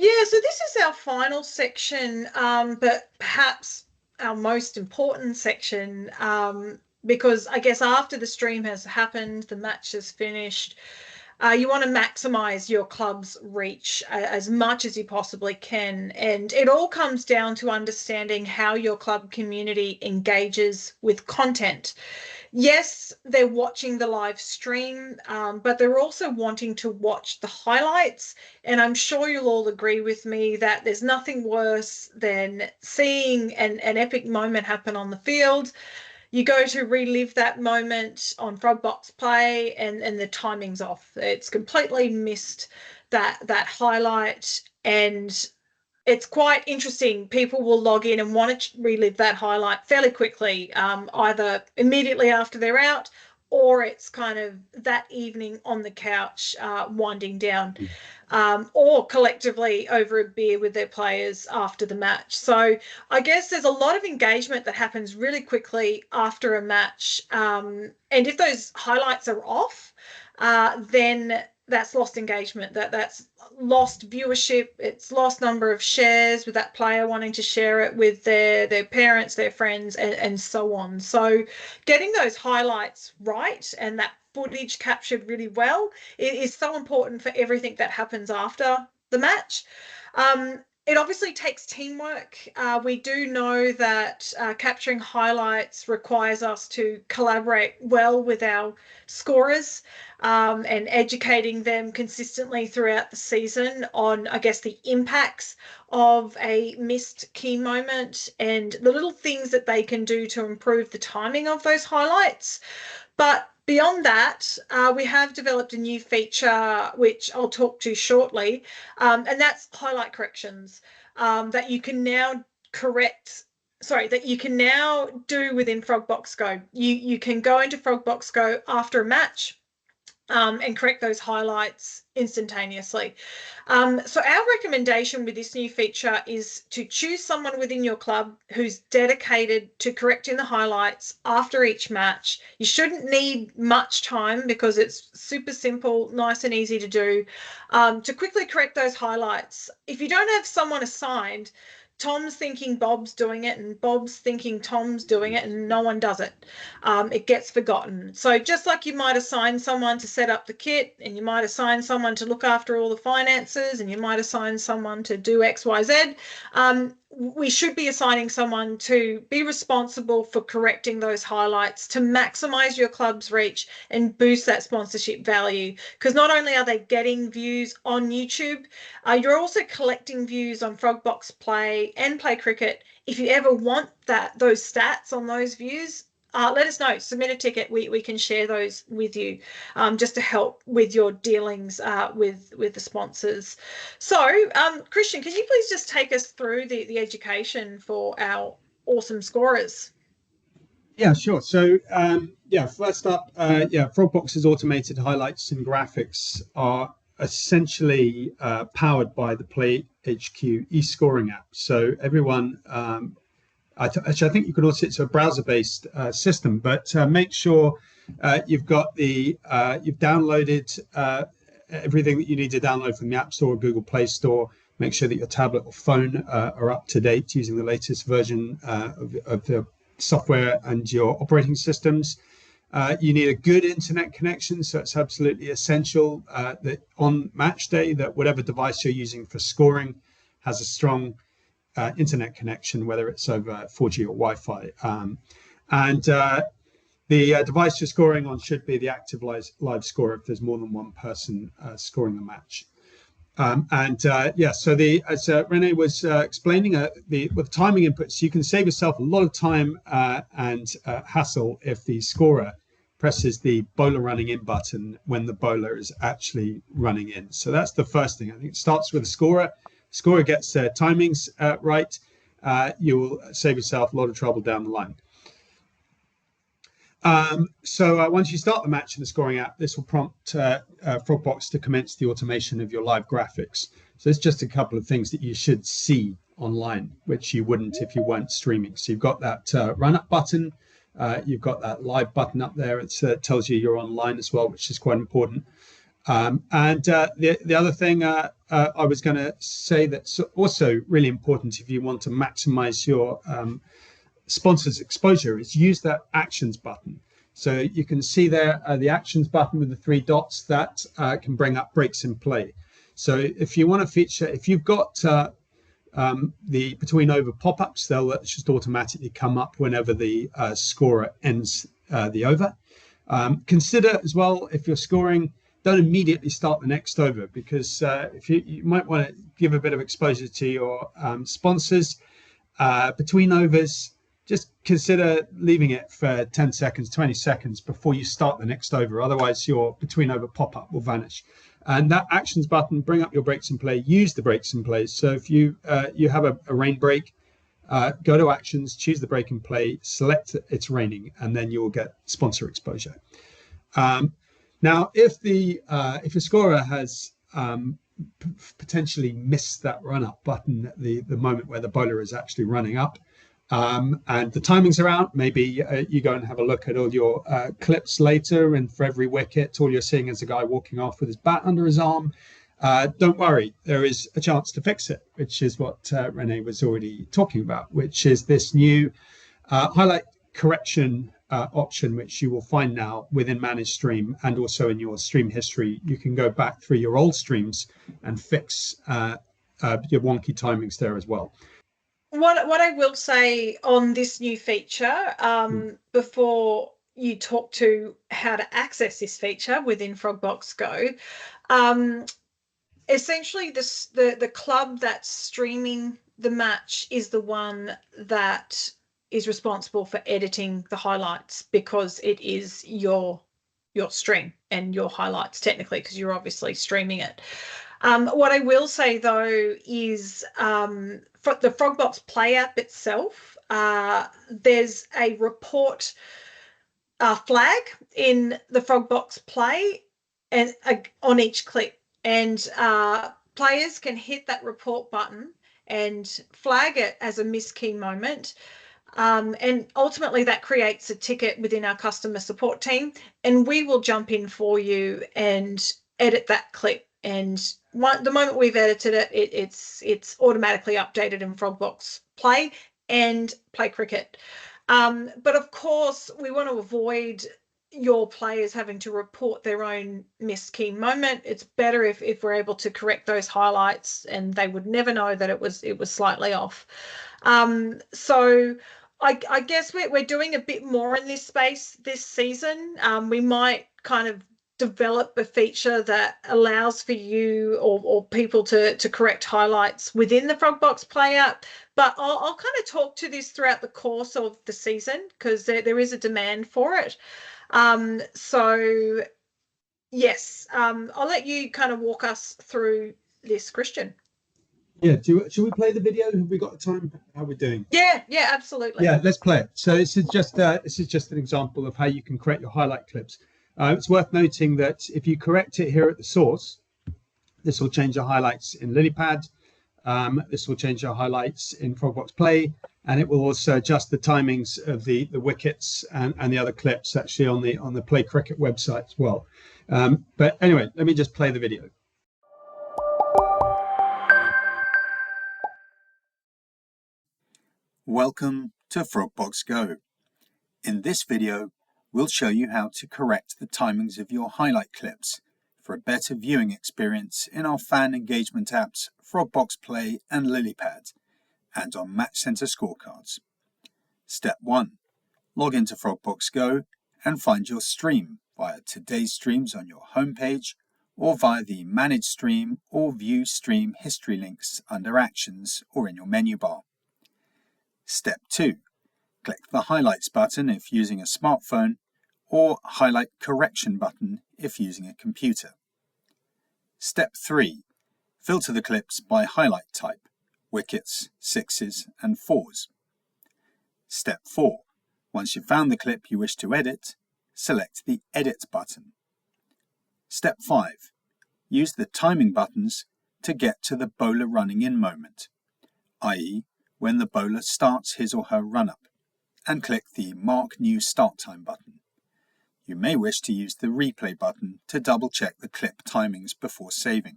Yeah, so this is our final section, but perhaps our most important section, because I guess after the stream has happened, the match is finished, you want to maximize your club's reach as much as you possibly can. And it all comes down to understanding how your club community engages with content. Yes, they're watching the live stream, but they're also wanting to watch the highlights. And I'm sure you'll all agree with me that there's nothing worse than seeing an epic moment happen on the field. You go to relive that moment on Frogbox Play, and the timing's off. It's completely missed that highlight, and it's quite interesting. People will log in and want to relive that highlight fairly quickly, either immediately after they're out, or it's kind of that evening on the couch, winding down, or collectively over a beer with their players after the match. So I guess there's a lot of engagement that happens really quickly after a match. And if those highlights are off, then that's lost engagement, that's lost viewership, it's lost number of shares with that player wanting to share it with their parents, their friends, and so on. So getting those highlights right and that footage captured really well is so important for everything that happens after the match. It obviously takes teamwork. We do know that capturing highlights requires us to collaborate well with our scorers, and educating them consistently throughout the season on, I guess, the impacts of a missed key moment and the little things that they can do to improve the timing of those highlights. But beyond that, we have developed a new feature, which I'll talk to shortly, and that's highlight corrections, that you can now correct. Sorry, that you can now do within Frogbox Go. You can go into Frogbox Go after a match, and correct those highlights instantaneously. So our recommendation with this new feature is to choose someone within your club who's dedicated to correcting the highlights after each match. You shouldn't need much time because it's super simple, nice and easy to do, to quickly correct those highlights. If you don't have someone assigned, Tom's thinking Bob's doing it, and Bob's thinking Tom's doing it, and no one does it. It gets forgotten. So just like you might assign someone to set up the kit, and you might assign someone to look after all the finances, and you might assign someone to do X, Y, Z, we should be assigning someone to be responsible for correcting those highlights to maximize your club's reach and boost that sponsorship value. Because not only are they getting views on YouTube, you're also collecting views on Frogbox Play and Play Cricket. If you ever want those stats on those views, let us know. Submit a ticket. We can share those with you, just to help with your dealings with the sponsors. So, Christian, can you please just take us through the education for our awesome scorers? Yeah, sure. So, first up, Frogbox's automated highlights and graphics are essentially powered by the Play HQ e-scoring app. So everyone, actually, I think you can also, it's a browser-based system, but make sure you've downloaded everything that you need to download from the App Store or Google Play Store. Make sure that your tablet or phone are up to date using the latest version of the software and your operating systems. You need a good internet connection, so it's absolutely essential that on match day that whatever device you're using for scoring has a strong internet connection, whether it's over 4G or Wi-Fi. The device you're scoring on should be the active live score if there's more than one person scoring the match. As Renee was explaining, with the timing inputs, you can save yourself a lot of time and hassle if the scorer presses the bowler running in button when the bowler is actually running in. So that's the first thing. I think it starts with the scorer. Scorer gets their timings right, you will save yourself a lot of trouble down the line. Once you start the match in the scoring app, this will prompt Frogbox to commence the automation of your live graphics. So it's just a couple of things that you should see online, which you wouldn't if you weren't streaming. So you've got that run up button, you've got that live button up there. It tells you you're online as well, which is quite important. The other thing I was going to say that's also really important if you want to maximize your sponsor's exposure is use that actions button. So you can see there the actions button with the three dots that can bring up breaks in play. So if you want to feature, if you've got the between over pop-ups, they'll just automatically come up whenever the scorer ends the over. Consider as well, if you're scoring, don't immediately start the next over, because if you might want to give a bit of exposure to your sponsors between overs. Just consider leaving it for 10 seconds, 20 seconds before you start the next over. Otherwise, your between over pop-up will vanish. And that actions button, bring up your breaks in play, use the breaks in play. So if you you have a rain break, go to actions, choose the break in play, select it's raining, and then you'll get sponsor exposure. Now, if a scorer has potentially missed that run up button at the moment where the bowler is actually running up, and the timings are out, maybe you go and have a look at all your clips later, and for every wicket, all you're seeing is a guy walking off with his bat under his arm. Don't worry, there is a chance to fix it, which is what Renee was already talking about, which is this new highlight correction option, which you will find now within Manage Stream and also in your stream history. You can go back through your old streams and fix your wonky timings there as well. What I will say on this new feature, before you talk to how to access this feature within Frogbox Go, essentially the club that's streaming the match is the one that is responsible for editing the highlights, because it is your stream and your highlights technically, because you're obviously streaming it. What I will say though is for the Frogbox Play app itself, there's a report flag in the Frogbox Play and on each clip, and players can hit that report button and flag it as a miss key moment. And ultimately that creates a ticket within our customer support team, and we will jump in for you and edit that clip. And the moment we've edited it, it's automatically updated in Frogbox Play and Play Cricket. But of course, we want to avoid your players having to report their own missed key moment. It's better if we're able to correct those highlights, and they would never know that it was slightly off. So I guess we're doing a bit more in this space this season. We might kind of develop a feature that allows for you or people to correct highlights within the Frogbox Play app. But I'll kind of talk to this throughout the course of the season, because there is a demand for it. So yes, I'll let you kind of walk us through this, Christian. Yeah, should we play the video? Have we got the time? How are we doing? Yeah, absolutely. Yeah, let's play it. So this is just an example of how you can create your highlight clips. It's worth noting that if you correct it here at the source, this will change your highlights in Lilypad. This will change your highlights in Frogbox Play, and it will also adjust the timings of the wickets and the other clips actually on the Play Cricket website as well. But anyway, let me just play the video. Welcome to Frogbox Go. In this video, we'll show you how to correct the timings of your highlight clips for a better viewing experience in our fan engagement apps Frogbox Play and Lilypad, and on Match Center scorecards. Step 1. Log into Frogbox Go and find your stream via Today's Streams on your homepage, or via the Manage Stream or View Stream History links under Actions or in your menu bar. Step 2. Click the Highlights button if using a smartphone, or Highlight Correction button if using a computer. Step 3. Filter the clips by highlight type, wickets, sixes and fours. Step 4. Once you've found the clip you wish to edit, select the Edit button. Step 5. Use the timing buttons to get to the bowler running in moment, i.e. when the bowler starts his or her run-up, and click the Mark New Start Time button. You may wish to use the replay button to double check the clip timings before saving.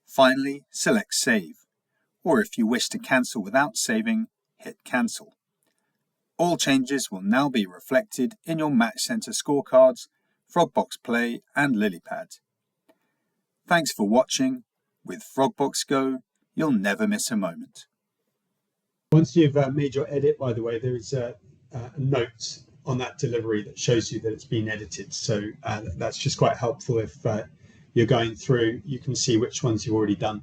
Finally, select Save, or if you wish to cancel without saving, hit Cancel. All changes will now be reflected in your Match Center scorecards, Frogbox Play and Lilypad. Thanks for watching. With Frogbox Go, you'll never miss a moment. Once you've made your edit, by the way, there is a note on that delivery that shows you that it's been edited. So that's just quite helpful if you're going through, you can see which ones you've already done.